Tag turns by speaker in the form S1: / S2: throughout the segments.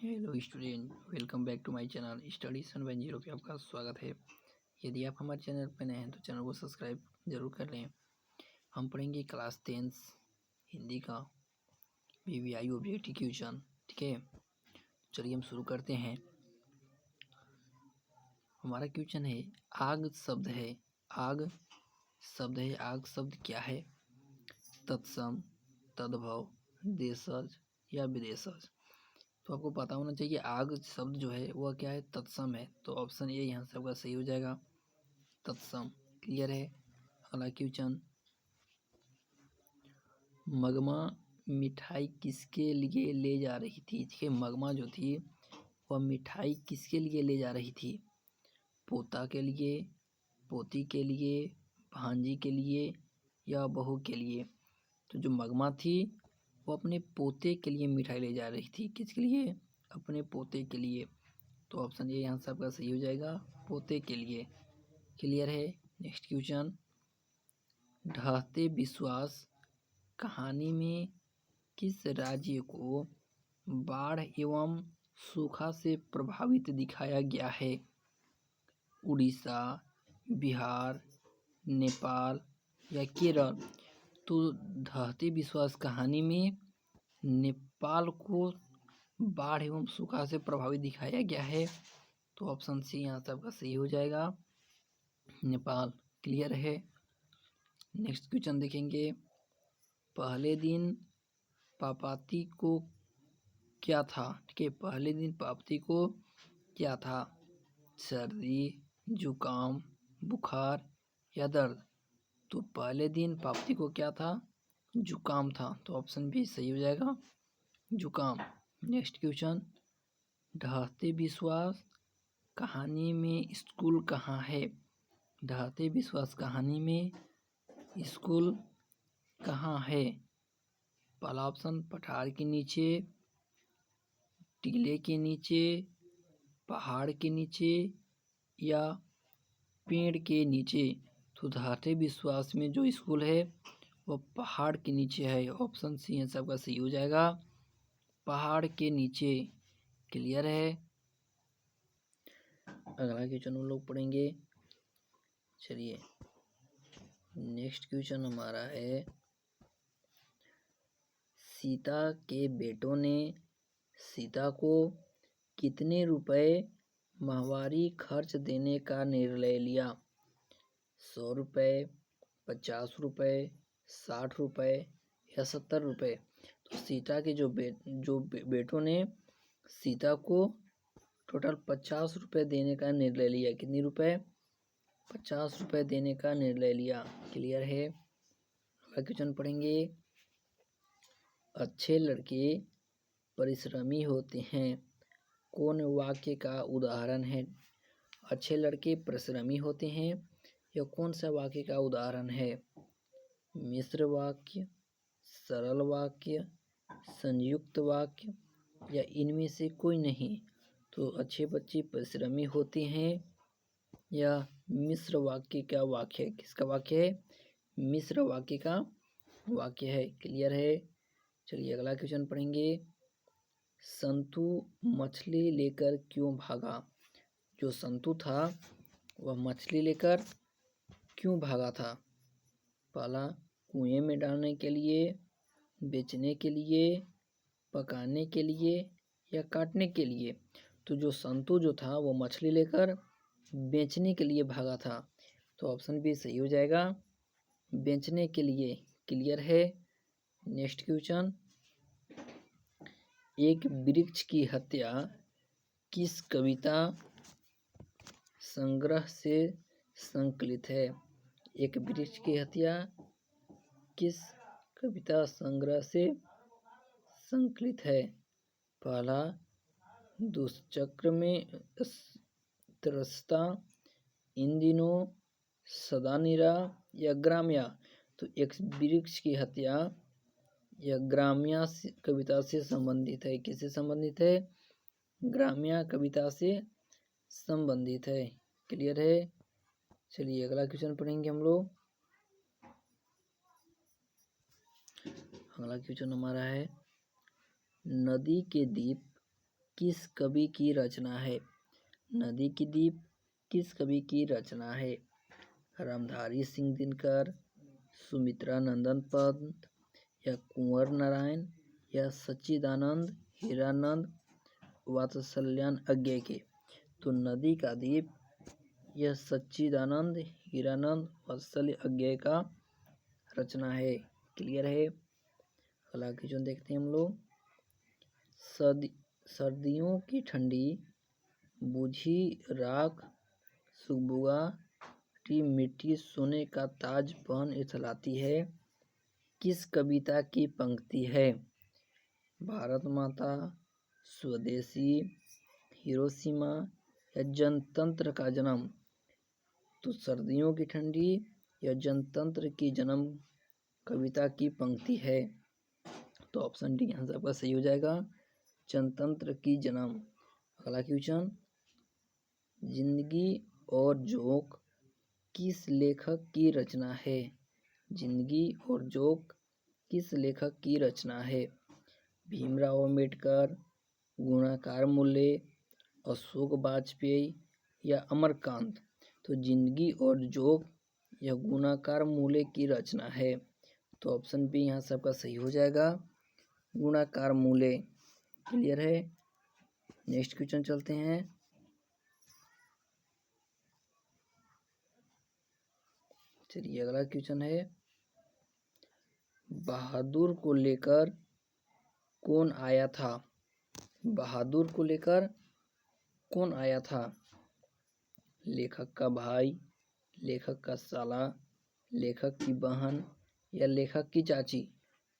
S1: Hello student, welcome back to my channel Study Sun 10 पे आपका स्वागत है। यदि आप हमारे चैनल पर नए हैं तो चैनल को सब्सक्राइब जरूर कर लें। हम पढ़ेंगे क्लास 10 हिंदी का वीवीआई ऑब्जेक्टिव क्वेश्चन। ठीक है, चलिए हम शुरू करते हैं। हमारा क्वेश्चन है आग शब्द है। आग शब्द है। आग शब्द क्या है? तत्सम, तद्भव, देशज या विदेशज। तो आपको पता होना चाहिए आग शब्द जो है वह क्या है, तत्सम है। तो ऑप्शन ए यहाँ से आपका सही हो जाएगा, तत्सम। क्लियर है। अगला क्वेश्चन, मगमा मिठाई किसके लिए ले जा रही थी? ठीक है, मगमा जो थी वह मिठाई किसके लिए ले जा रही थी? पोता के लिए, पोती के लिए, भांजी के लिए या बहू के लिए? तो जो मगमा थी वो अपने पोते के लिए मिठाई ले जा रही थी। किसके लिए? अपने पोते के लिए। तो ऑप्शन ए यहाँ से आपका सही हो जाएगा, पोते के लिए। क्लियर है। नेक्स्ट क्वेश्चन, ढहते विश्वास कहानी में किस राज्य को बाढ़ एवं सूखा से प्रभावित दिखाया गया है? उड़ीसा, बिहार, नेपाल या केरल? तो ढहते विश्वास कहानी में नेपाल को बाढ़ एवं सूखा से प्रभावित दिखाया गया है। तो ऑप्शन सी यहाँ से आपका सही हो जाएगा, नेपाल। क्लियर है। नेक्स्ट क्वेश्चन देखेंगे, पहले दिन पापाती को क्या था? ठीक है, पहले दिन पापती को क्या था? सर्दी, जुकाम, बुखार या दर्द? तो पहले दिन पापती को क्या था? जुकाम था। तो ऑप्शन बी सही हो जाएगा, जुकाम। नेक्स्ट क्वेश्चन, ढहते विश्वास कहानी में स्कूल कहाँ है? ढहते विश्वास कहानी में स्कूल कहाँ है? पहला ऑप्शन पठार के नीचे, टीले के नीचे, पहाड़ के नीचे या पेड़ के नीचे? तो ढहते विश्वास में जो स्कूल है वो पहाड़ के नीचे है। ऑप्शन सी है सबका सही हो जाएगा, पहाड़ के नीचे। क्लियर है। अगला क्वेश्चन हम लोग पढ़ेंगे। चलिए, नेक्स्ट क्वेश्चन हमारा है, सीता के बेटों ने सीता को कितने रुपए माहवारी खर्च देने का निर्णय लिया? 100 रुपये, 50 रुपये, 60 रुपये या 70 रुपये? तो सीता के जो बेटों ने सीता को टोटल 50 रुपये देने का निर्णय लिया। कितने रुपए? 50 रुपये देने का निर्णय लिया। क्लियर है। अगला क्वेश्चन पढ़ेंगे, अच्छे लड़के परिश्रमी होते हैं, कौन वाक्य का उदाहरण है? अच्छे लड़के परिश्रमी होते हैं यह कौन सा वाक्य का उदाहरण है? मिश्र वाक्य, सरल वाक्य, संयुक्त वाक्य या इनमें से कोई नहीं? तो अच्छे बच्चे परिश्रमी होते हैं यह मिश्र वाक्य का वाक्य है। किसका वाक्य है? मिश्र वाक्य का वाक्य है। क्लियर है। चलिए अगला क्वेश्चन पढ़ेंगे, संतु मछली लेकर क्यों भागा? जो संतु था वह मछली लेकर क्यों भागा था? पहला, कुएं में डालने के लिए, बेचने के लिए, पकाने के लिए या काटने के लिए? तो जो संतु जो था वो मछली लेकर बेचने के लिए भागा था। तो ऑप्शन बी सही हो जाएगा, बेचने के लिए। क्लियर है। नेक्स्ट क्वेश्चन, एक वृक्ष की हत्या किस कविता संग्रह से संकलित है? एक वृक्ष की हत्या किस कविता संग्रह से संकलित है? पहला, दुष्चक्र में त्रस्ता, इन दिनों, सदानीरा या ग्राम्या? तो एक वृक्ष की हत्या यह ग्राम्या कविता से संबंधित है। किससे संबंधित है? ग्राम्या कविता से संबंधित है। क्लियर है। चलिए अगला क्वेश्चन पढ़ेंगे हम लोग। अगला क्वेश्चन हमारा है, नदी के द्वीप किस कवि की रचना है? नदी की दीप किस कवि की रचना है? रामधारी सिंह दिनकर, सुमित्रा नंदन पंत या कुंवर नारायण या सच्चिदानंद हीरानंद वात्सल्यान अज्ञे के? तो नदी का दीप यह सच्चिदानंद हीरानंद वात्सल्य अज्ञे का रचना है। क्लियर है। अगला क्वेश्चन देखते हैं हम लोग। सर्दियों की ठंडी बुझी राख सुगबुगाटी मिट्टी सोने का ताज पहन इथलाती है किस कविता की पंक्ति है? भारत माता, स्वदेशी, हिरोशिमा या जनतंत्र का जन्म? तो सर्दियों की ठंडी या जनतंत्र की जन्म कविता की पंक्ति है। तो ऑप्शन डी आंसर आपका सही हो जाएगा, जनतंत्र की जन्म। अगला क्वेश्चन, जिंदगी और जोक किस लेखक की रचना है? जिंदगी और जोक किस लेखक की रचना है? भीमराव अम्बेडकर, गुणाकार मूल्य, अशोक वाजपेयी या अमरकांत? तो जिंदगी और जोक यह गुणाकार मूल्य की रचना है। तो ऑप्शन बी यहाँ सबका सही हो जाएगा, गुणाकार मूल्य। क्लियर है। नेक्स्ट क्वेश्चन चलते हैं। चलिए अगला क्वेश्चन है, बहादुर को लेकर कौन आया था? बहादुर को लेकर कौन आया था? लेखक का भाई, लेखक का साला, लेखक की बहन या लेखक की चाची?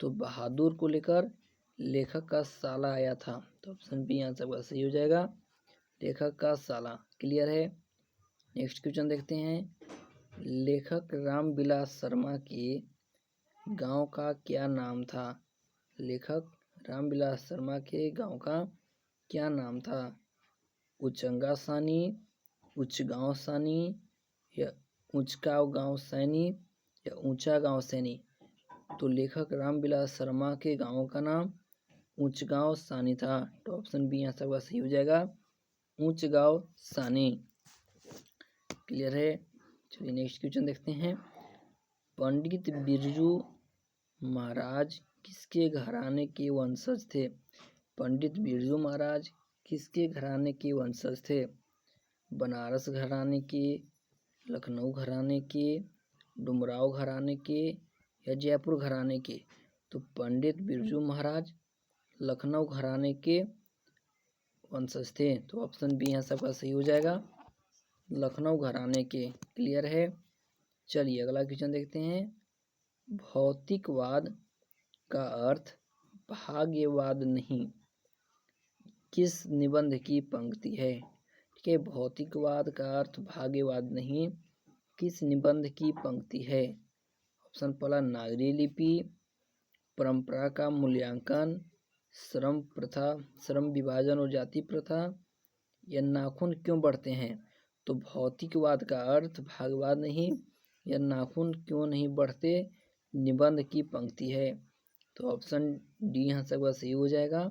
S1: तो बहादुर को लेकर लेखक का साला आया था। तो ऑप्शन बी आंसर का सही हो जाएगा, लेखक का साला। क्लियर है। नेक्स्ट क्वेश्चन देखते हैं, लेखक रामविलास शर्मा के गांव का क्या नाम था? लेखक रामविलास शर्मा के गांव का क्या नाम था? उचंगा सानी, उचगांव सानी या ऊंचकाव गांव सैनी या ऊंचा गांव सैनी? तो लेखक रामविलास शर्मा के गांव का नाम ऊंचगांव सानी था। तो ऑप्शन बी यहाँ सबका सही हो जाएगा, ऊंचगांव सानी। क्लियर है। चलिए नेक्स्ट क्वेश्चन देखते हैं, पंडित बिरजू महाराज किसके घराने के वंशज थे? पंडित बिरजू महाराज किसके घराने के वंशज थे? बनारस घराने के, लखनऊ घराने के, डुमराव घराने के या जयपुर घराने के? तो पंडित बिरजू महाराज लखनऊ घराने के वंशज थे। तो ऑप्शन बी यहाँ सबका सही हो जाएगा, लखनऊ घराने के। क्लियर है। चलिए अगला क्वेश्चन देखते हैं, भौतिकवाद का अर्थ भाग्यवाद नहीं किस निबंध की पंक्ति है? ठीक है, भौतिकवाद का अर्थ भाग्यवाद नहीं किस निबंध की पंक्ति है? ऑप्शन पहला, नागरी लिपि, परंपरा का मूल्यांकन, श्रम प्रथा, श्रम विभाजन और जाति प्रथा या नाखून क्यों बढ़ते हैं? तो भौतिकवाद का अर्थ भाग्यवाद नहीं या नाखून क्यों नहीं बढ़ते निबंध की पंक्ति है। तो ऑप्शन डी यहाँ सबका सही हो जाएगा,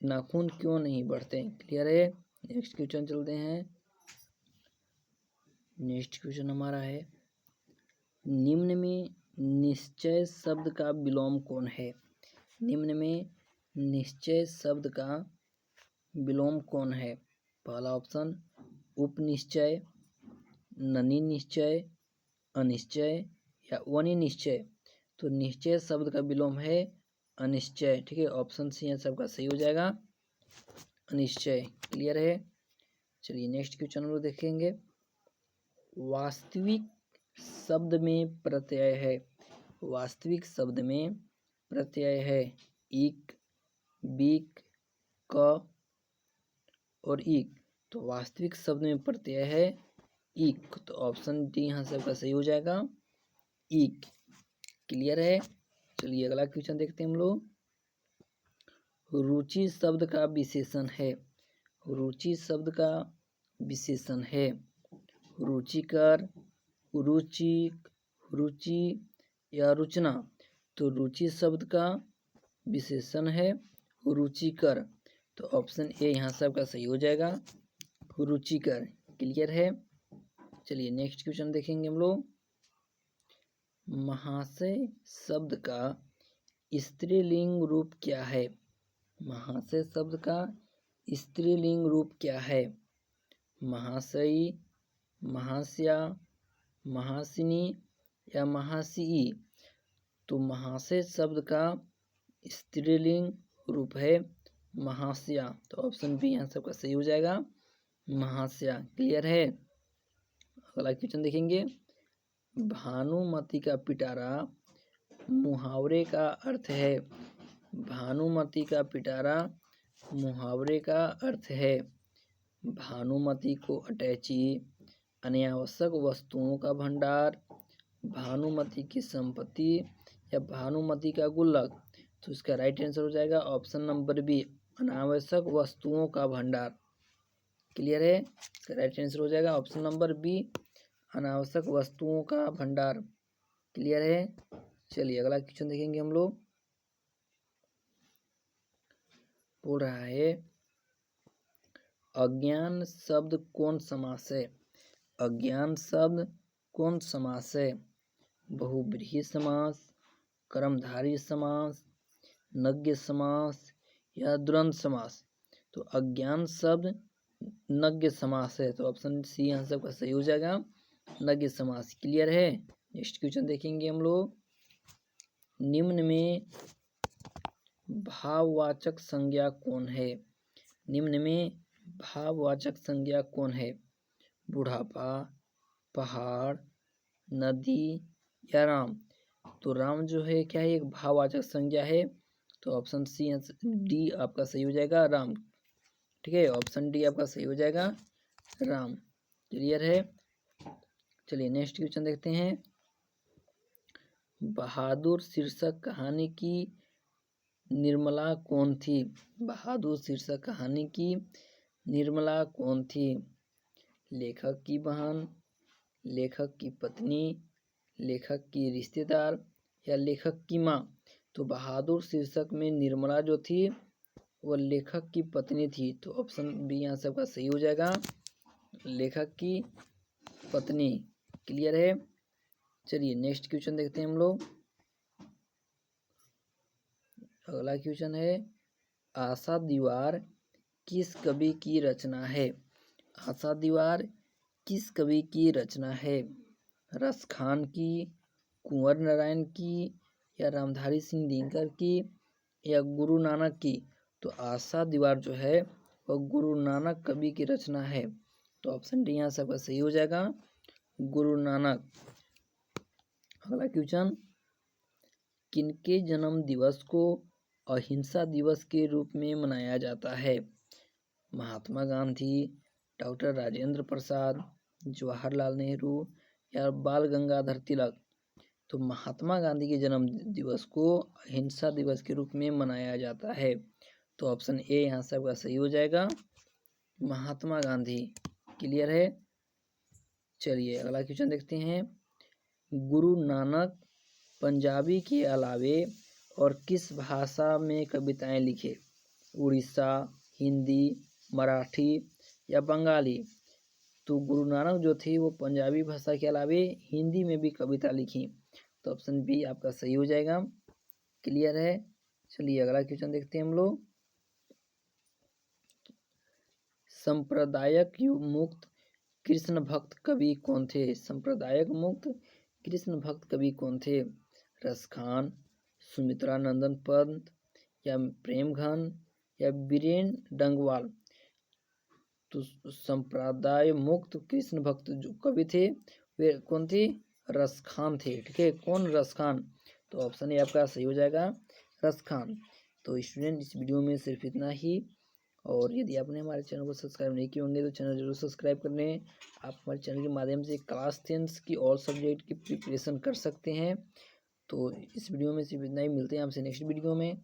S1: नाखून क्यों नहीं बढ़ते। क्लियर है। नेक्स्ट क्वेश्चन चलते हैं। नेक्स्ट क्वेश्चन हमारा है, निम्न में निश्चय शब्द का विलोम कौन है? निम्न में निश्चय शब्द का विलोम कौन है? पहला ऑप्शन, उपनिश्चय, ननि निश्चय, अनिश्चय या वनि निश्चय? तो निश्चय शब्द का विलोम है अनिश्चय। ठीक है, ऑप्शन सी सबका सही हो जाएगा, अनिश्चय। क्लियर है। चलिए नेक्स्ट क्वेश्चन हम लोग देखेंगे, वास्तविक शब्द में प्रत्यय है। वास्तविक शब्द में प्रत्यय है इक, बीक, क और इक। तो वास्तविक शब्द में प्रत्यय है इक। तो ऑप्शन डी यहाँ सबका सही हो जाएगा, इक। क्लियर है। चलिए अगला क्वेश्चन देखते हैं हम लोग, रुचि शब्द का विशेषण है। रुचि शब्द का विशेषण है रुचिकर, रुचिक, रुचि या रुचना? तो रुचि शब्द का विशेषण है रुचिकर। तो ऑप्शन ए यहाँ सबका सही हो जाएगा, रुचिकर। क्लियर है। चलिए नेक्स्ट क्वेश्चन देखेंगे हम लोग। महाशय शब्द का स्त्रीलिंग रूप क्या है? महाशय शब्द का स्त्रीलिंग रूप क्या है? महाशयी, महाशया, महासिनी या महासिई? तो महाशय शब्द का स्त्रीलिंग रूप है महाशया। तो ऑप्शन बी यहाँ सबका सही हो जाएगा, महाशया। क्लियर है। अगला क्वेश्चन देखेंगे। भानुमति का पिटारा मुहावरे का अर्थ है। भानुमति का पिटारा मुहावरे का अर्थ है। भानुमति को अटैची, अनावश्यक वस्तुओं का भंडार, भानुमति की संपत्ति या भानुमति का गुल्लक? तो इसका राइट आंसर हो जाएगा ऑप्शन नंबर बी, अनावश्यक वस्तुओं का भंडार। क्लियर है। इसका राइट आंसर हो जाएगा ऑप्शन नंबर बी, अनावश्यक वस्तुओं का भंडार। क्लियर है। चलिए अगला क्वेश्चन देखेंगे हम लोग। बोल रहा है अज्ञान शब्द कौन समास है? अज्ञान शब्द कौन समास है? बहुब्रीहि समास, कर्मधारय समास, नज्ञ समास या द्वंद्व समास? तो अज्ञान शब्द नज्ञ समास है। तो ऑप्शन सी यहाँ सबका सही हो जाएगा, नज्ञ समास। क्लियर है। नेक्स्ट क्वेश्चन देखेंगे हम लोग। निम्न में भाववाचक संज्ञा कौन है? निम्न में भाववाचक संज्ञा कौन है? बुढ़ापा, पहाड़, नदी या राम? तो राम जो है क्या है, एक भाववाचक संज्ञा है। तो ऑप्शन सी डी आपका सही हो जाएगा, राम। ठीक है, ऑप्शन डी आपका सही हो जाएगा, राम। क्लियर है। चलिए नेक्स्ट क्वेश्चन देखते हैं। बहादुर शीर्षक कहानी की निर्मला कौन थी? बहादुर शीर्षक कहानी की निर्मला कौन थी? लेखक की बहन, लेखक की पत्नी, लेखक की रिश्तेदार या लेखक की माँ? तो बहादुर शीर्षक में निर्मला जो थी वो लेखक की पत्नी थी। तो ऑप्शन बी यहाँ सबका सही हो जाएगा, लेखक की पत्नी। क्लियर है। चलिए नेक्स्ट क्वेश्चन देखते हैं हम लोग। अगला क्वेश्चन है आशा दीवार किस कवि की रचना है? आशा दीवार किस कवि की रचना है? रसखान की, कुंवर नारायण की या रामधारी सिंह दिनकर की या गुरु नानक की? तो आशा दीवार जो है वह गुरु नानक कवि की रचना है। तो ऑप्शन डी यहाँ सबका सही हो जाएगा, गुरु नानक। अगला क्वेश्चन, किनके जन्म दिवस को अहिंसा दिवस के रूप में मनाया जाता है? महात्मा गांधी, डॉक्टर राजेंद्र प्रसाद, जवाहरलाल नेहरू या बाल गंगाधर तिलक? तो महात्मा गांधी के जन्म दिवस को अहिंसा दिवस के रूप में मनाया जाता है। तो ऑप्शन ए यहाँ सबका सही हो जाएगा, महात्मा गांधी। क्लियर है। चलिए अगला क्वेश्चन देखते हैं। गुरु नानक पंजाबी के अलावे और किस भाषा में कविताएं लिखे? उड़ीसा, हिंदी, मराठी या बंगाली? तो गुरु नानक जो थे वो पंजाबी भाषा के अलावे हिंदी में भी कविता लिखी। तो ऑप्शन बी आपका सही हो जाएगा। क्लियर है। चलिए अगला क्वेश्चन देखते हैं हम लोग। सांप्रदायिक मुक्त कृष्ण भक्त कवि कौन थे? सांप्रदायिक मुक्त कृष्ण भक्त कवि कौन थे? रसखान, सुमित्रा नंदन पंत या प्रेमघन या बीरेन डंगवाल? तो संप्रदाय मुक्त कृष्ण भक्त जो कवि थे वे कौन थे? रसखान थे। ठीक है, कौन? रसखान। तो ऑप्शन ए आपका सही हो जाएगा, रसखान। तो स्टूडेंट इस वीडियो में सिर्फ इतना ही। और यदि आपने हमारे चैनल को सब्सक्राइब नहीं किए होंगे तो चैनल जरूर सब्सक्राइब कर लें। आप हमारे चैनल के माध्यम से क्लास 10 की ऑल सब्जेक्ट की प्रिपरेशन कर सकते हैं। तो इस वीडियो में सिर्फ इतना ही। मिलते हैं आपसे नेक्स्ट वीडियो में।